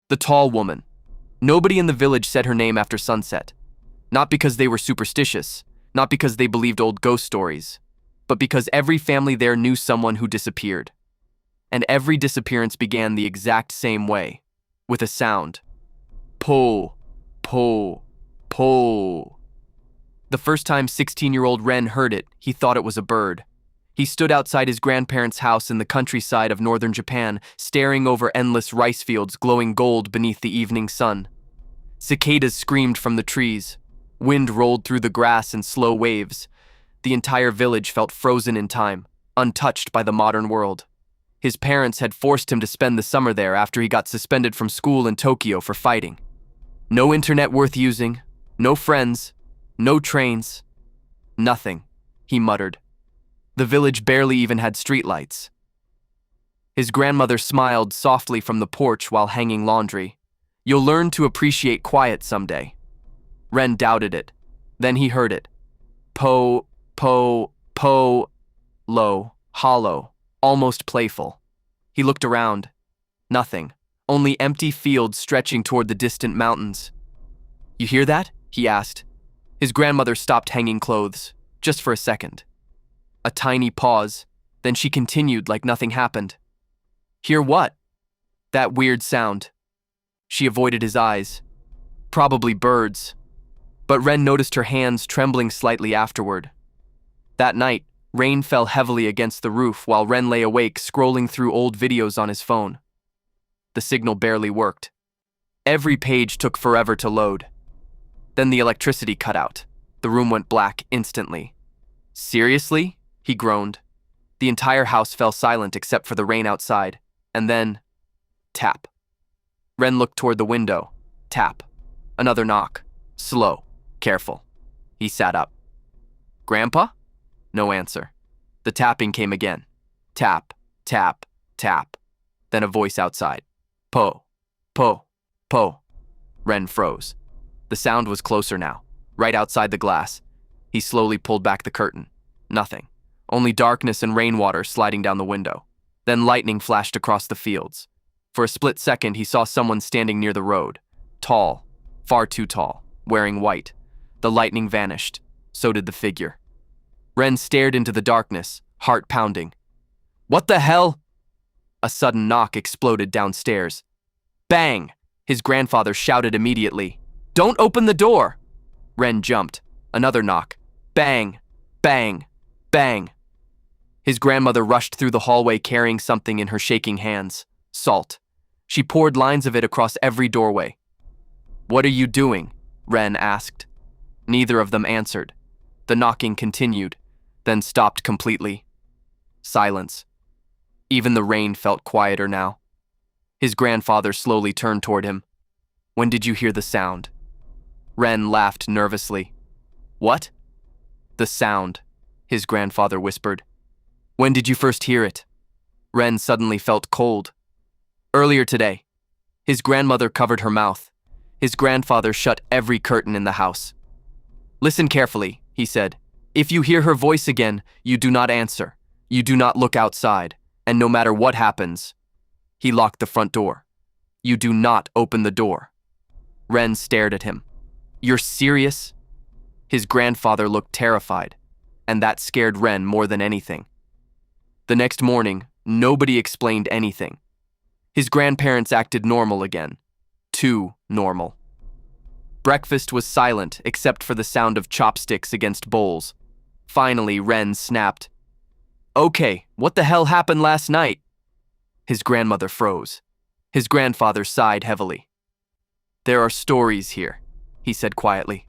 The tall woman. Nobody in the village said her name after sunset. Not because they were superstitious, not because they believed old ghost stories, but because every family there knew someone who disappeared. And every disappearance began the exact same way, with a sound. Po, po, po. The first time 16-year-old Ren heard it, he thought it was a bird. He stood outside his grandparents' house in the countryside of northern Japan, staring over endless rice fields glowing gold beneath the evening sun. Cicadas screamed from the trees. Wind rolled through the grass in slow waves. The entire village felt frozen in time, untouched by the modern world. His parents had forced him to spend the summer there after he got suspended from school in Tokyo for fighting. No internet worth using, no friends, no trains, nothing, he muttered. The village barely even had streetlights. His grandmother smiled softly from the porch while hanging laundry. You'll learn to appreciate quiet someday. Ren doubted it. Then he heard it. Po, po, po, low, hollow, almost playful. He looked around. Nothing. Only empty fields stretching toward the distant mountains. You hear that? He asked. His grandmother stopped hanging clothes, just for a second. A tiny pause, then she continued like nothing happened. Hear what? That weird sound. She avoided his eyes. Probably birds. But Ren noticed her hands trembling slightly afterward. That night, rain fell heavily against the roof while Ren lay awake scrolling through old videos on his phone. The signal barely worked. Every page took forever to load. Then the electricity cut out. The room went black instantly. Seriously? He groaned. The entire house fell silent except for the rain outside. And then, tap. Ren looked toward the window. Tap. Another knock. Slow. Careful. He sat up. Grandpa? No answer. The tapping came again. Tap, tap, tap. Then a voice outside. Po, po, po. Ren froze. The sound was closer now, right outside the glass. He slowly pulled back the curtain. Nothing. Only darkness and rainwater sliding down the window. Then lightning flashed across the fields. For a split second, he saw someone standing near the road. Tall, far too tall, wearing white. The lightning vanished. So did the figure. Ren stared into the darkness, heart pounding. What the hell? A sudden knock exploded downstairs. Bang! His grandfather shouted immediately. Don't open the door! Ren jumped. Another knock. Bang! Bang! Bang! His grandmother rushed through the hallway carrying something in her shaking hands. Salt. She poured lines of it across every doorway. What are you doing? Ren asked. Neither of them answered. The knocking continued, then stopped completely. Silence. Even the rain felt quieter now. His grandfather slowly turned toward him. When did you hear the sound? Ren laughed nervously. What? The sound, his grandfather whispered. When did you first hear it? Ren suddenly felt cold. Earlier today. His grandmother covered her mouth. His grandfather shut every curtain in the house. Listen carefully, he said. If you hear her voice again, you do not answer. You do not look outside. And no matter what happens, he locked the front door. You do not open the door. Ren stared at him. You're serious? His grandfather looked terrified, and that scared Ren more than anything. The next morning, nobody explained anything. His grandparents acted normal again. Too normal. Breakfast was silent except for the sound of chopsticks against bowls. Finally, Ren snapped. Okay, what the hell happened last night? His grandmother froze. His grandfather sighed heavily. There are stories here, he said quietly.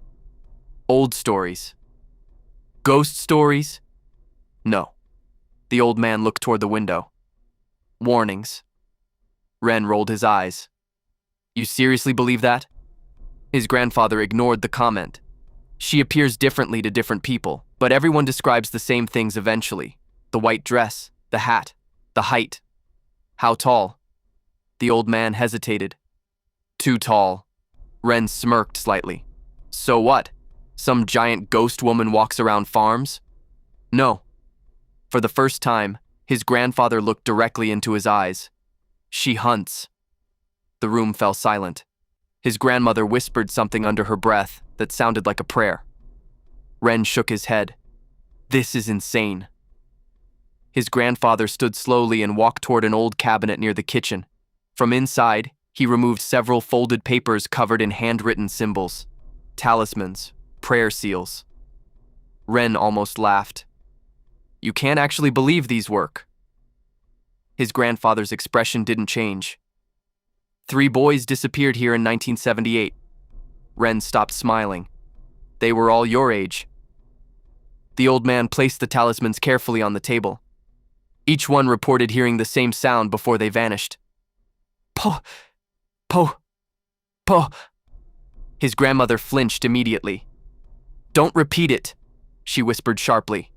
Old stories. Ghost stories? No. The old man looked toward the window. Warnings. Ren rolled his eyes. You seriously believe that? His grandfather ignored the comment. She appears differently to different people, but everyone describes the same things eventually. The white dress, the hat, the height. How tall? The old man hesitated. Too tall. Ren smirked slightly. So what? Some giant ghost woman walks around farms? No. For the first time, his grandfather looked directly into his eyes. She hunts. The room fell silent. His grandmother whispered something under her breath that sounded like a prayer. Ren shook his head. This is insane. His grandfather stood slowly and walked toward an old cabinet near the kitchen. From inside, he removed several folded papers covered in handwritten symbols, talismans, prayer seals. Ren almost laughed. You can't actually believe these work. His grandfather's expression didn't change. 3 boys disappeared here in 1978. Ren stopped smiling. They were all your age. The old man placed the talismans carefully on the table. Each one reported hearing the same sound before they vanished. Po, po, po. His grandmother flinched immediately. Don't repeat it, she whispered sharply.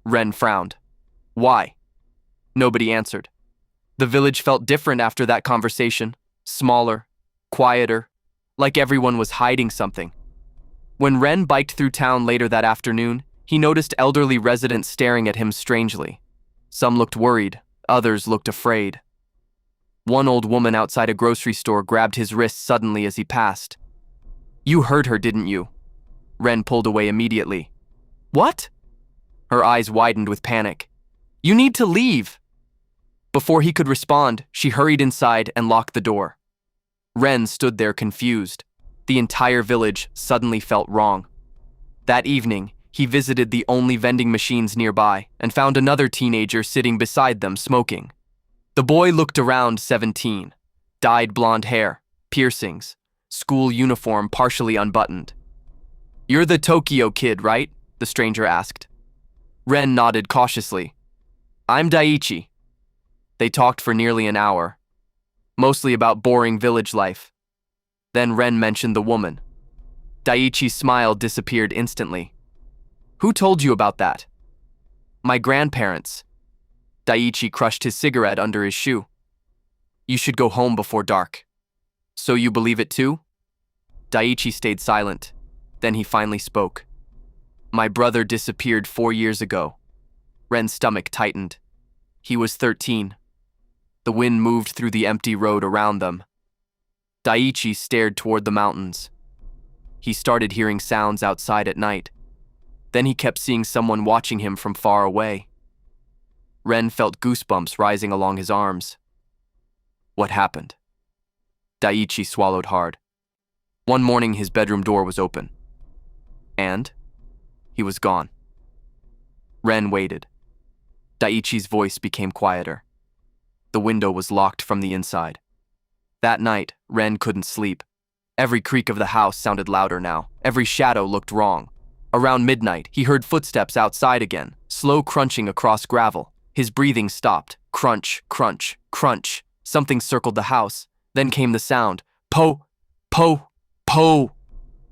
Ren frowned. Why? Nobody answered. The village felt different after that conversation. Smaller, quieter, like everyone was hiding something. When Ren biked through town later that afternoon, he noticed elderly residents staring at him strangely. Some looked worried, others looked afraid. One old woman outside a grocery store grabbed his wrist suddenly as he passed. You heard her, didn't you? Ren pulled away immediately. What? Her eyes widened with panic. You need to leave. Before he could respond, she hurried inside and locked the door. Ren stood there confused. The entire village suddenly felt wrong. That evening, he visited the only vending machines nearby and found another teenager sitting beside them smoking. The boy looked around 17, dyed blonde hair, piercings, school uniform partially unbuttoned. You're the Tokyo kid, right? The stranger asked. Ren nodded cautiously. I'm Daiichi. They talked for nearly an hour, mostly about boring village life. Then Ren mentioned the woman. Daiichi's smile disappeared instantly. Who told you about that? My grandparents. Daiichi crushed his cigarette under his shoe. You should go home before dark. So you believe it too? Daiichi stayed silent. Then he finally spoke. My brother disappeared 4 years ago. Ren's stomach tightened. He was 13. The wind moved through the empty road around them. Daiichi stared toward the mountains. He started hearing sounds outside at night. Then he kept seeing someone watching him from far away. Ren felt goosebumps rising along his arms. What happened? Daiichi swallowed hard. One morning his bedroom door was open. And he was gone. Ren waited. Daiichi's voice became quieter. The window was locked from the inside. That night, Ren couldn't sleep. Every creak of the house sounded louder now. Every shadow looked wrong. Around midnight, he heard footsteps outside again, slow crunching across gravel. His breathing stopped. Crunch, crunch, crunch. Something circled the house. Then came the sound. Po, po, po.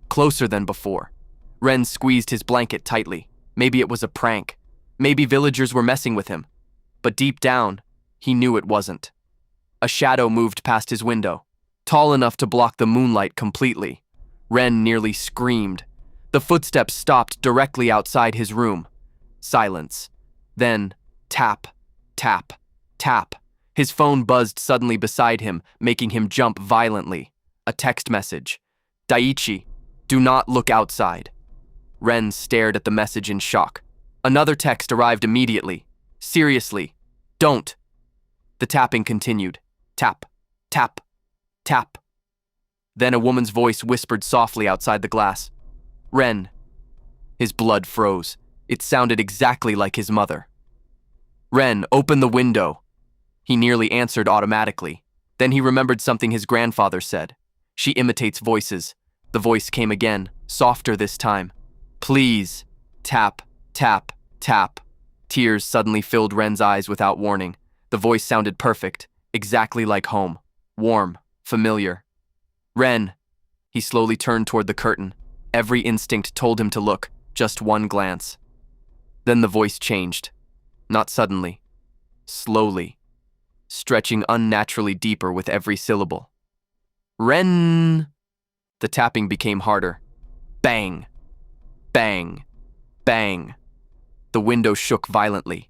Closer than before. Ren squeezed his blanket tightly. Maybe it was a prank. Maybe villagers were messing with him. But deep down, he knew it wasn't. A shadow moved past his window, tall enough to block the moonlight completely. Ren nearly screamed. The footsteps stopped directly outside his room. Silence. Then, tap, tap, tap. His phone buzzed suddenly beside him, making him jump violently. A text message. Daiichi, do not look outside. Ren stared at the message in shock. Another text arrived immediately. Seriously, don't. The tapping continued. Tap, tap, tap. Then a woman's voice whispered softly outside the glass. Ren. His blood froze. It sounded exactly like his mother. Ren, open the window. He nearly answered automatically. Then he remembered something his grandfather said. She imitates voices. The voice came again, softer this time. Please. Tap, tap, tap. Tears suddenly filled Ren's eyes without warning. The voice sounded perfect, exactly like home. Warm, familiar. Ren. He slowly turned toward the curtain. Every instinct told him to look, just one glance. Then the voice changed. Not suddenly. Slowly. Stretching unnaturally deeper with every syllable. Ren. The tapping became harder. Bang. Bang. Bang. The window shook violently.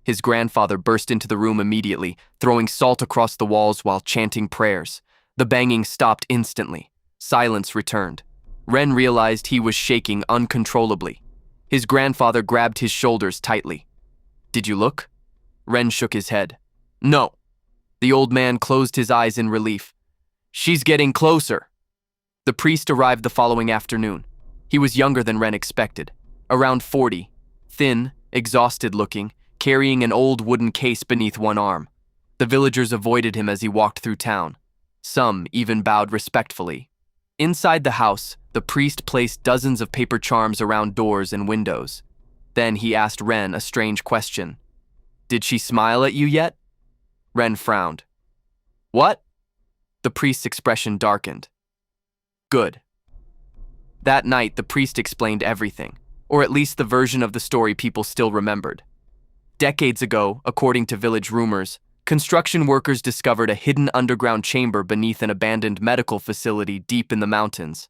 His grandfather burst into the room immediately, throwing salt across the walls while chanting prayers. The banging stopped instantly. Silence returned. Ren realized he was shaking uncontrollably. His grandfather grabbed his shoulders tightly. "Did you look?" Ren shook his head. "No." The old man closed his eyes in relief. "She's getting closer." The priest arrived the following afternoon. He was younger than Ren expected, around 40, thin, exhausted looking, carrying an old wooden case beneath one arm. The villagers avoided him as he walked through town. Some even bowed respectfully. Inside the house, the priest placed dozens of paper charms around doors and windows. Then he asked Ren a strange question. "Did she smile at you yet?" Ren frowned. "What?" The priest's expression darkened. "Good." That night, the priest explained everything, or at least the version of the story people still remembered. Decades ago, according to village rumors, construction workers discovered a hidden underground chamber beneath an abandoned medical facility deep in the mountains.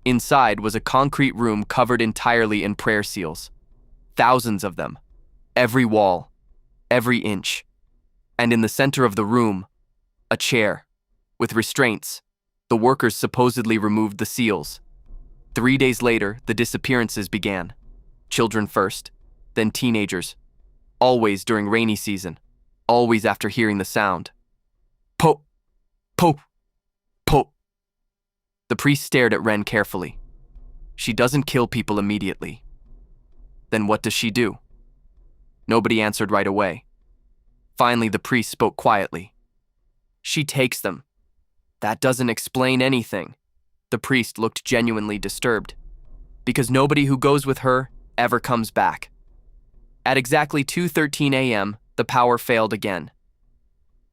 Inside was a concrete room covered entirely in prayer seals. Thousands of them. Every wall. Every inch. And in the center of the room, a chair. With restraints, the workers supposedly removed the seals. 3 days later, the disappearances began. Children first, then teenagers. Always during rainy season. Always after hearing the sound. Po, po, po. The priest stared at Ren carefully. "She doesn't kill people immediately." "Then what does she do?" Nobody answered right away. Finally, the priest spoke quietly. "She takes them." "That doesn't explain anything." The priest looked genuinely disturbed. "Because nobody who goes with her ever comes back." At exactly 2:13 a.m., the power failed again.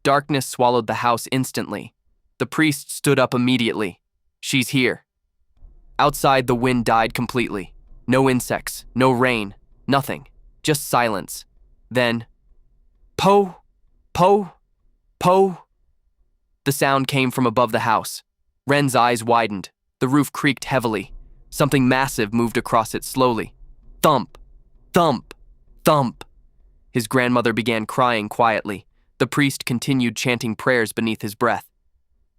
Darkness swallowed the house instantly. The priest stood up immediately. "She's here." Outside, the wind died completely. No insects, no rain, nothing. Just silence. Then, po, po, po. The sound came from above the house. Ren's eyes widened. The roof creaked heavily. Something massive moved across it slowly. Thump, thump, thump. His grandmother began crying quietly. The priest continued chanting prayers beneath his breath.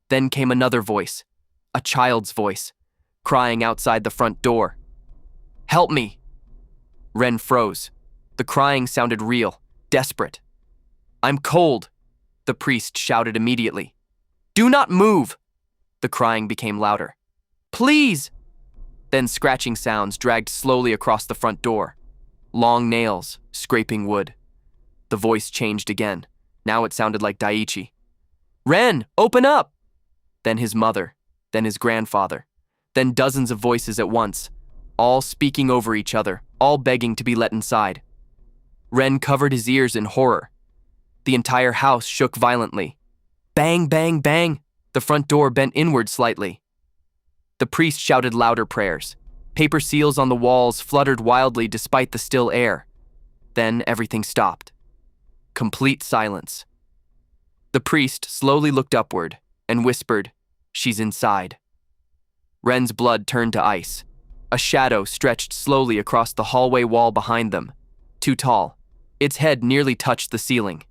Then came another voice, a child's voice, crying outside the front door. "Help me!" Ren froze. The crying sounded real, desperate. "I'm cold," the priest shouted immediately. "Do not move!" The crying became louder. "Please!" Then scratching sounds dragged slowly across the front door. Long nails, scraping wood. The voice changed again. Now it sounded like Daiichi. "Ren, open up!" Then his mother, then his grandfather, then dozens of voices at once, all speaking over each other, all begging to be let inside. Ren covered his ears in horror. The entire house shook violently. Bang, bang, bang! The front door bent inward slightly. The priest shouted louder prayers. Paper seals on the walls fluttered wildly despite the still air. Then everything stopped. Complete silence. The priest slowly looked upward and whispered, "She's inside." Ren's blood turned to ice. A shadow stretched slowly across the hallway wall behind them. Too tall. Its head nearly touched the ceiling.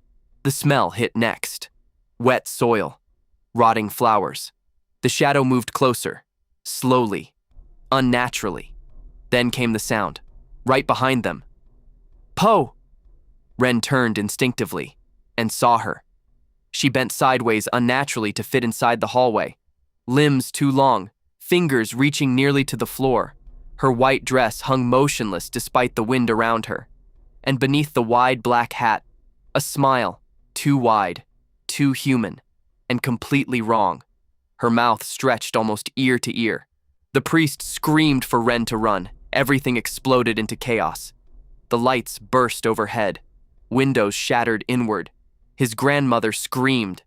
The smell hit next. Wet soil. Rotting flowers. The shadow moved closer. Slowly. Unnaturally. Then came the sound. Right behind them. "Po!" Ren turned instinctively and saw her. She bent sideways unnaturally to fit inside the hallway. Limbs too long, fingers reaching nearly to the floor. Her white dress hung motionless despite the wind around her. And beneath the wide black hat, a smile, too wide, too human, and completely wrong. Her mouth stretched almost ear to ear. The priest screamed for Ren to run. Everything exploded into chaos. The lights burst overhead. Windows shattered inward. His grandmother screamed.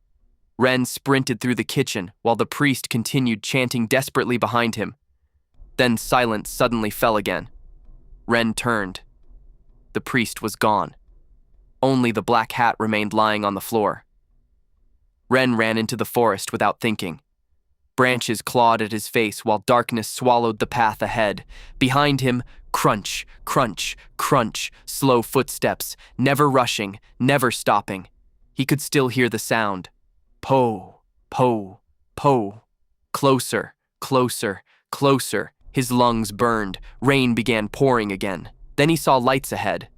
Ren sprinted through the kitchen while the priest continued chanting desperately behind him. Then silence suddenly fell again. Ren turned. The priest was gone. Only the black hat remained lying on the floor. Ren ran into the forest without thinking. Branches clawed at his face while darkness swallowed the path ahead. Behind him, crunch, crunch, crunch, slow footsteps, never rushing, never stopping. He could still hear the sound. Po, po, Poe. Closer, closer, closer. His lungs burned. Rain began pouring again. Then he saw lights ahead.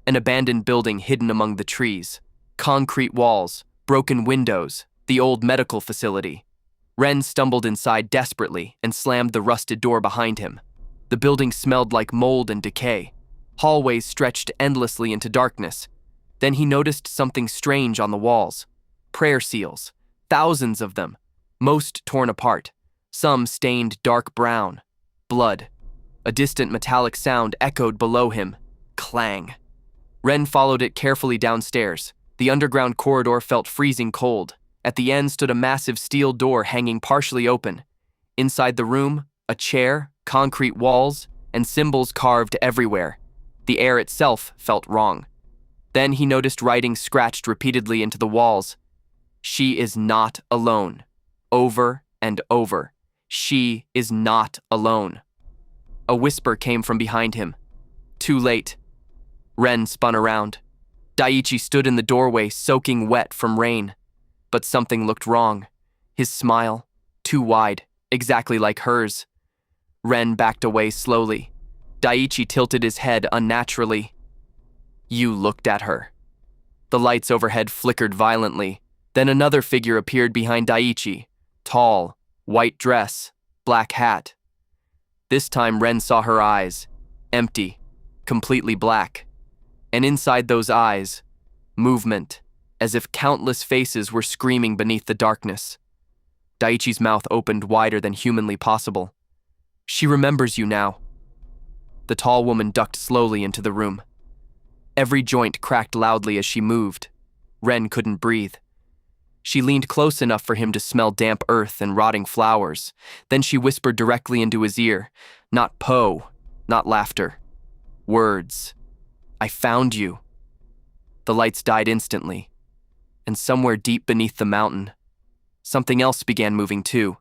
An abandoned building hidden among the trees. Concrete walls, broken windows, the old medical facility. Ren stumbled inside desperately and slammed the rusted door behind him. The building smelled like mold and decay. Hallways stretched endlessly into darkness. Then he noticed something strange on the walls. Prayer seals, thousands of them, most torn apart, some stained dark brown. Blood. A distant metallic sound echoed below him. Clang. Ren followed it carefully downstairs. The underground corridor felt freezing cold. At the end stood a massive steel door hanging partially open. Inside the room, a chair, concrete walls, and symbols carved everywhere. The air itself felt wrong. Then he noticed writing scratched repeatedly into the walls. She is not alone. Over and over. She is not alone. A whisper came from behind him. Too late. Ren spun around. Daiichi stood in the doorway, soaking wet from rain. But something looked wrong. His smile, too wide, exactly like hers. Ren backed away slowly. Daiichi tilted his head unnaturally. You looked at her. The lights overhead flickered violently. Then another figure appeared behind Daiichi. Tall, white dress, black hat. This time Ren saw her eyes, empty, completely black. And inside those eyes, movement, as if countless faces were screaming beneath the darkness. Daiichi's mouth opened wider than humanly possible. She remembers you now. The tall woman ducked slowly into the room. Every joint cracked loudly as she moved. Ren couldn't breathe. She leaned close enough for him to smell damp earth and rotting flowers. Then she whispered directly into his ear. Not Poe, not laughter. Words. I found you. The lights died instantly. And somewhere deep beneath the mountain, something else began moving too.